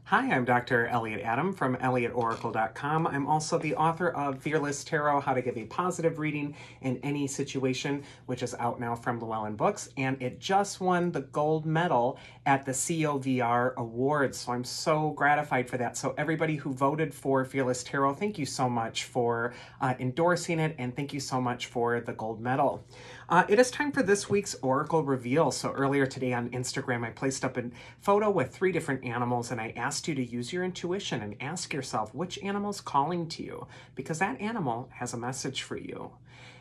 Hi, I'm Dr. Elliot Adam from ElliotOracle.com. I'm also the author of Fearless Tarot, How to Give a Positive Reading in Any Situation, which is out now from Llewellyn Books, and it just won the gold medal at the COVR Awards, so I'm so gratified for that. So everybody who voted for Fearless Tarot, thank you so much for endorsing it, and thank you so much for the gold medal. It is time for this week's Oracle Reveal. So earlier today on Instagram, I placed up a photo with 3 different animals, and I asked you to use your intuition and ask yourself which animal's calling to you, because that animal has a message for you.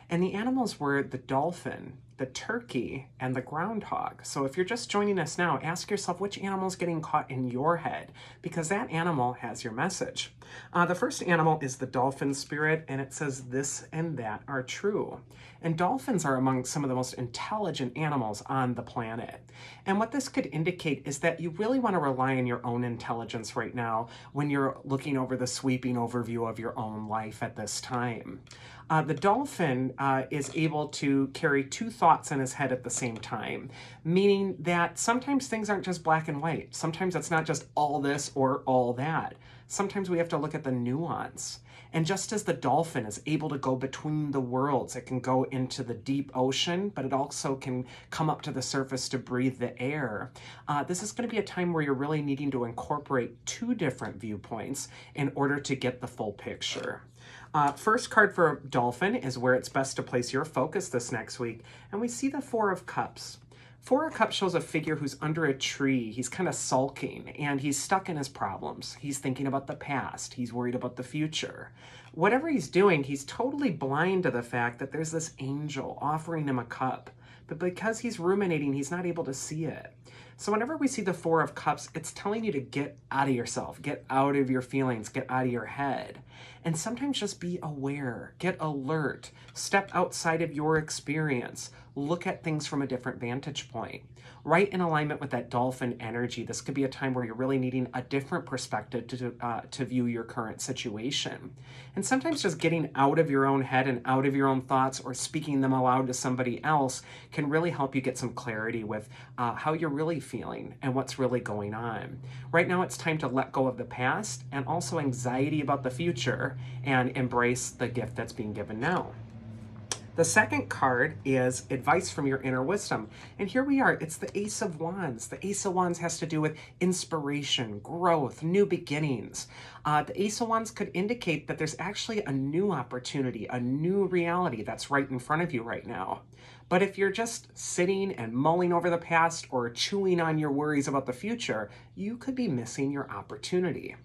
And the animals were the dolphin, the turkey, and the groundhog. So if you're just joining us now, ask yourself which animal's getting caught in your head, because that animal has your message. The first animal is the Dolphin Spirit, and it says this and that are true. And dolphins are among some of the most intelligent animals on the planet. And what this could indicate is that you really want to rely on your own intelligence right now when you're looking over the sweeping overview of your own life at this time. The dolphin is able to carry 2 thoughts in his head at the same time, meaning that sometimes things aren't just black and white. Sometimes it's not just all this or all that. Sometimes we have to look at the nuance. And just as the dolphin is able to go between the worlds, it can go into the deep ocean, but it also can come up to the surface to breathe the air. This is going to be a time where you're really needing to incorporate 2 different viewpoints in order to get the full picture. First card for Dolphin is where it's best to place your focus this next week, and we see the 4 of Cups. 4 of Cups shows a figure who's under a tree. He's kind of sulking, and he's stuck in his problems. He's thinking about the past. He's worried about the future. Whatever he's doing, he's totally blind to the fact that there's this angel offering him a cup. But because he's ruminating, he's not able to see it. So whenever we see the 4 of Cups, it's telling you to get out of yourself, get out of your feelings, get out of your head. And sometimes just be aware, get alert, step outside of your experience, look at things from a different vantage point. Right in alignment with that dolphin energy, this could be a time where you're really needing a different perspective to view your current situation. And sometimes just getting out of your own head and out of your own thoughts or speaking them aloud to somebody else can really help you get some clarity with how you're really feeling and what's really going on. Right now, it's time to let go of the past and also anxiety about the future and embrace the gift that's being given now. The second card is advice from your inner wisdom. And here we are, it's the Ace of Wands. The Ace of Wands has to do with inspiration, growth, new beginnings. The Ace of Wands could indicate that there's actually a new opportunity, a new reality that's right in front of you right now. But if you're just sitting and mulling over the past or chewing on your worries about the future, you could be missing your opportunity.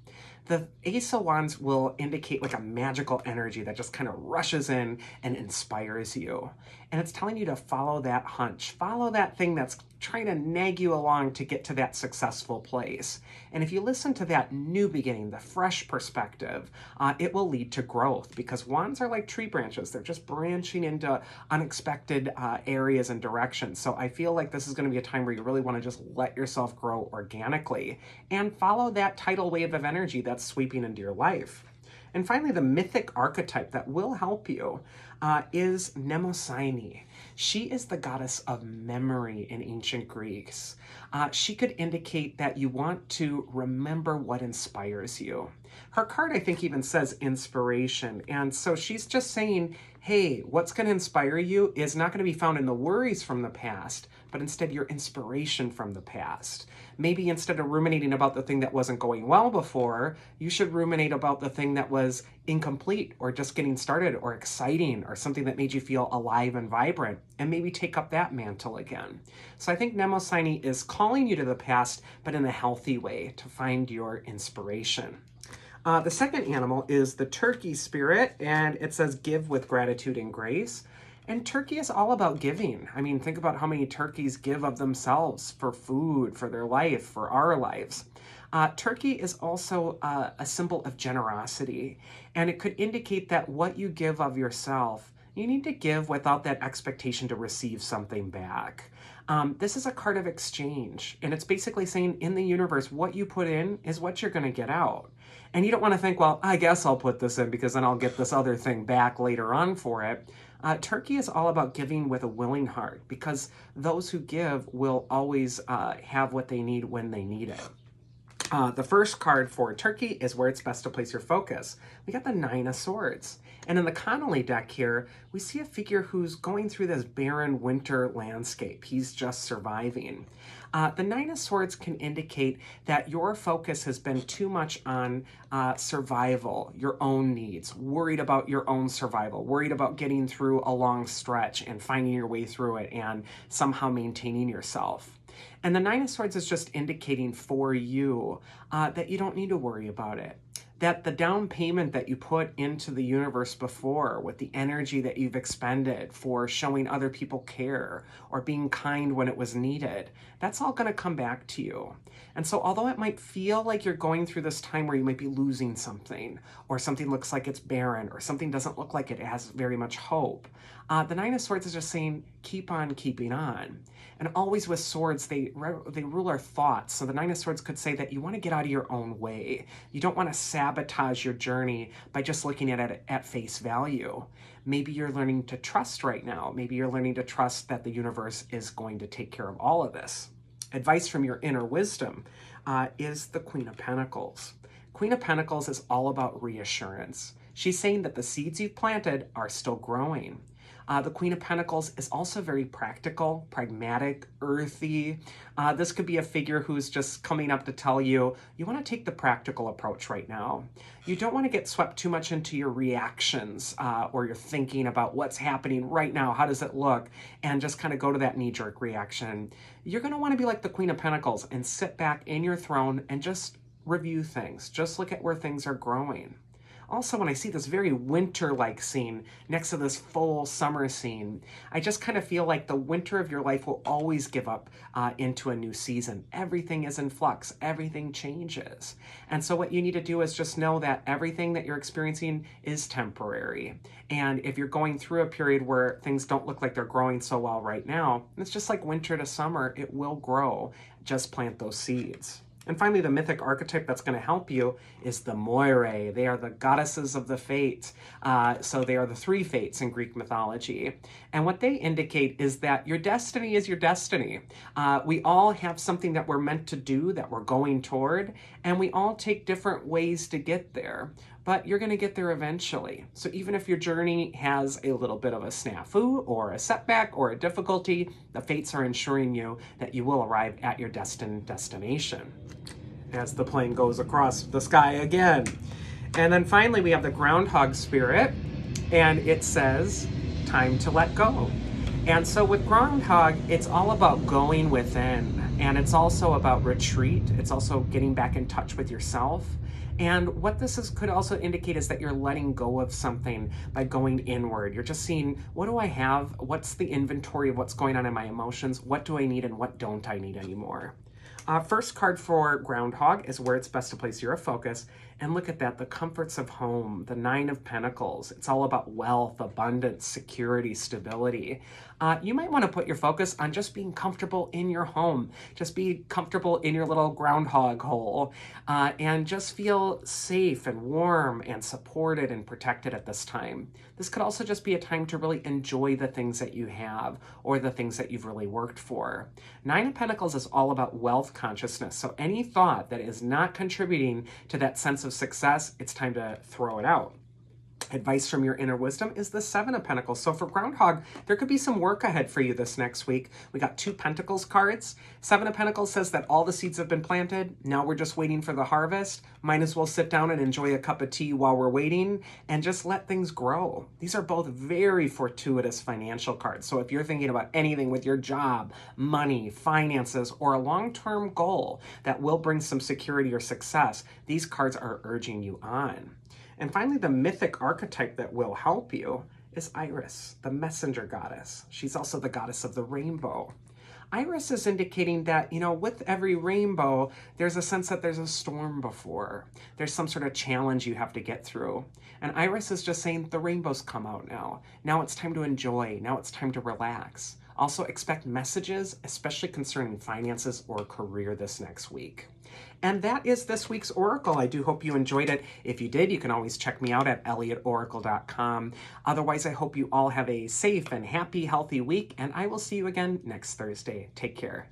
The Ace of Wands will indicate like a magical energy that just kind of rushes in and inspires you. And it's telling you to follow that hunch, follow that thing that's trying to nag you along to get to that successful place. And if you listen to that new beginning, the fresh perspective, it will lead to growth, because wands are like tree branches. They're just branching into unexpected areas and directions. So I feel like this is going to be a time where you really want to just let yourself grow organically and follow that tidal wave of energy that's sweeping into your life. And finally, the mythic archetype that will help you is Mnemosyne. She is the goddess of memory in ancient Greeks. She could indicate that you want to remember what inspires you. Her card, I think, even says inspiration. And so she's just saying, hey, what's going to inspire you is not going to be found in the worries from the past, but instead your inspiration from the past. Maybe instead of ruminating about the thing that wasn't going well before, you should ruminate about the thing that was incomplete or just getting started or exciting or something that made you feel alive and vibrant, and maybe take up that mantle again. So I think Mnemosyne is calling you to the past, but in a healthy way, to find your inspiration. The second animal is the turkey spirit, and it says give with gratitude and grace. And turkey is all about giving. I mean, think about how many turkeys give of themselves for food, for their life, for our lives. Turkey is also a symbol of generosity, and it could indicate that what you give of yourself, you need to give without that expectation to receive something back. This is a card of exchange, and it's basically saying in the universe, what you put in is what you're going to get out. And you don't want to think, well, I guess I'll put this in because then I'll get this other thing back later on for it. Turkey is all about giving with a willing heart, because those who give will always have what they need when they need it. The first card for Turkey is where it's best to place your focus. We got the Nine of Swords. And in the Connolly deck here, we see a figure who's going through this barren winter landscape. He's just surviving. The Nine of Swords can indicate that your focus has been too much on survival, your own needs, worried about your own survival, worried about getting through a long stretch and finding your way through it and somehow maintaining yourself. And the Nine of Swords is just indicating for you that you don't need to worry about it. That the down payment that you put into the universe before, with the energy that you've expended for showing other people care or being kind when it was needed, that's all going to come back to you. And so although it might feel like you're going through this time where you might be losing something, or something looks like it's barren, or something doesn't look like it has very much hope, the Nine of Swords is just saying, keep on keeping on. And always with swords, they rule our thoughts. So the Nine of Swords could say that you want to get out of your own way. You don't want to sabotage your journey by just looking at it at face value. Maybe you're learning to trust right now. Maybe you're learning to trust that the universe is going to take care of all of this. Advice from your inner wisdom is the Queen of Pentacles. Queen of Pentacles is all about reassurance. She's saying that the seeds you've planted are still growing. The Queen of Pentacles is also very practical, pragmatic, earthy. This could be a figure who's just coming up to tell you, you want to take the practical approach right now. You don't want to get swept too much into your reactions or your thinking about what's happening right now, how does it look, and just kind of go to that knee-jerk reaction. You're going to want to be like the Queen of Pentacles and sit back in your throne and just review things. Just look at where things are growing. Also, when I see this very winter-like scene next to this full summer scene, I just kind of feel like the winter of your life will always give up into a new season. Everything is in flux. Everything changes. And so what you need to do is just know that everything that you're experiencing is temporary. And if you're going through a period where things don't look like they're growing so well right now, it's just like winter to summer. It will grow. Just plant those seeds. And finally, the mythic archetype that's going to help you is the Moirae. They are the goddesses of the fates. So they are the three fates in Greek mythology. And what they indicate is that your destiny is your destiny. We all have something that we're meant to do, that we're going toward, and we all take different ways to get there. But you're going to get there eventually. So even if your journey has a little bit of a snafu or a setback or a difficulty, the fates are ensuring you that you will arrive at your destined destination. As the plane goes across the sky again. And then finally we have the Groundhog Spirit, and it says, time to let go. And so with Groundhog, it's all about going within, and it's also about retreat. It's also getting back in touch with yourself. And what could also indicate is that you're letting go of something by going inward. You're just seeing, what do I have? What's the inventory of what's going on in my emotions? What do I need and what don't I need anymore? First card for Groundhog is where it's best to place your focus. And look at that, the comforts of home, the Nine of Pentacles. It's all about wealth, abundance, security, stability. You might want to put your focus on just being comfortable in your home. Just be comfortable in your little groundhog hole and just feel safe and warm and supported and protected at this time. This could also just be a time to really enjoy the things that you have or the things that you've really worked for. Nine of Pentacles is all about wealth consciousness. So any thought that is not contributing to that sense of success, it's time to throw it out. Advice from your inner wisdom is the Seven of Pentacles. So for Groundhog, there could be some work ahead for you this next week. We got two Pentacles cards. Seven of Pentacles says that all the seeds have been planted. Now we're just waiting for the harvest. Might as well sit down and enjoy a cup of tea while we're waiting and just let things grow. These are both very fortuitous financial cards. So if you're thinking about anything with your job, money, finances, or a long-term goal that will bring some security or success, these cards are urging you on. And finally, the mythic archetype that will help you is Iris, the messenger goddess. She's also the goddess of the rainbow. Iris is indicating that, with every rainbow, there's a sense that there's a storm before. There's some sort of challenge you have to get through. And Iris is just saying the rainbow's come out now. Now it's time to enjoy. Now it's time to relax. Also expect messages, especially concerning finances or career this next week. And that is this week's Oracle. I do hope you enjoyed it. If you did, you can always check me out at elliotoracle.com. Otherwise, I hope you all have a safe and happy, healthy week, and I will see you again next Thursday. Take care.